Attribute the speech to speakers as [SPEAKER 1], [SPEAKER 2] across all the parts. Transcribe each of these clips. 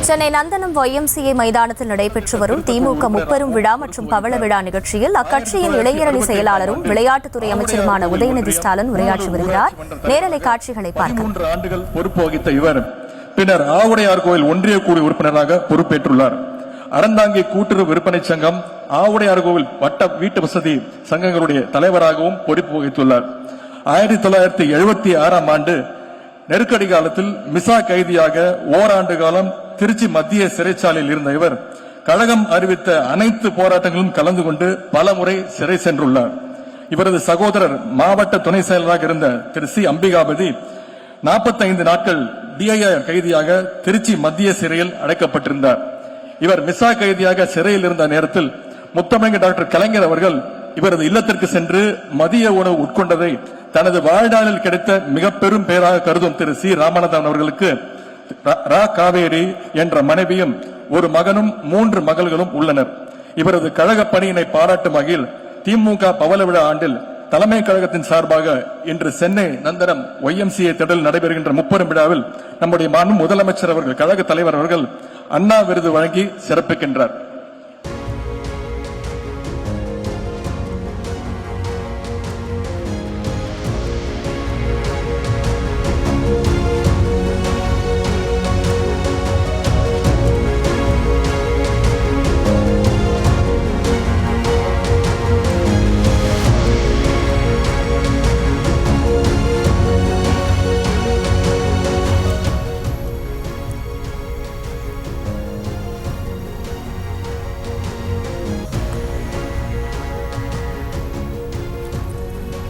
[SPEAKER 1] சென்னை நந்தனம் YMCA மைதானத்தில் நடைபெற்று வரும் திமுக முப்பெரும் விழா மற்றும் பவள விழா நிகழ்ச்சியில் அக்கட்சியின் இளைஞரணி செயலாளரும் விளையாட்டுத்துறை அமைச்சருமான உதயநிதி ஸ்டாலின் உரையாற்றி வருகிறார். நேரலை காட்சிகளை பார்க்கலாம்.
[SPEAKER 2] 3 ஆண்டுகள் பொறுப்பு வகித்த இவர் பின்னர் ஆவுடையார் கோயில் ஒன்றிய குழு உறுப்பினராக பொறுப்பேற்றுள்ளார். அறந்தாங்கி கூட்டுறவு விற்பனை சங்கம், ஆவுடையார் கோவில் வட்ட வீட்டு வசதி சங்கங்களுடைய தலைவராகவும் பொறுப்பு வகித்துள்ளார். 1976ஆம் ஆண்டு நெருக்கடி காலத்தில் மிசா கைதியாக ஓராண்டு காலம் திருச்சி மத்திய சிறைச்சாலையில் இருந்த இவர் கழகம் அறிவித்த அனைத்து போராட்டங்களும் கலந்து கொண்டு பல முறை சிறை சென்றுள்ளார். இவரது சகோதரர் மாவட்ட துணை செயலராக இருந்த திரு சி அம்பிகாபதி 45 நாட்கள் DIR கைதியாக திருச்சி மத்திய சிறையில் அடைக்கப்பட்டிருந்தார். இவர் மிசா கைதியாக சிறையில் இருந்த நேரத்தில் முத்தமிழ் டாக்டர் கலைஞர் அவர்கள் இவரது இல்லத்திற்கு சென்று மதிய உணவு உட்கொண்டதை தனது வாழ்நாளில் கிடைத்த மிக பெரும் பெயராக கருதும் திரு சி ராமநாதன் அவர்களுக்கு ரா காவேரி என்ற மனைவியும் ஒரு மகனும் 3 மகள்களும் உள்ளனர். இவரது கழக பணியினை பாராட்டும் வகையில் திமுக பவள விழா ஆண்டில் தலைமை கழகத்தின் சார்பாக இன்று சென்னை நந்தனம் YMCA திடலில் நடைபெறுகின்ற முப்பெரும் விழாவில் நம்முடைய மாண்பு முதலமைச்சர் அவர்கள், கழக தலைவர் அவர்கள் அண்ணா விருது வழங்கி சிறப்பிக்கின்றார்.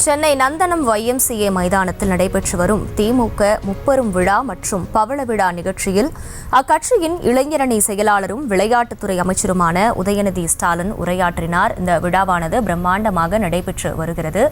[SPEAKER 1] சென்னை நந்தனம் YMCA மைதானத்தில் நடைபெற்று வரும் திமுக முப்பெரும் விழா மற்றும் பவள விழா நிகழ்ச்சியில் அக்கட்சியின் இளைஞரணி செயலாளரும் விளையாட்டுத்துறை அமைச்சருமான உதயநிதி ஸ்டாலின் உரையாற்றினார். இந்த விழாவானது பிரம்மாண்டமாக நடைபெற்று வருகிறது.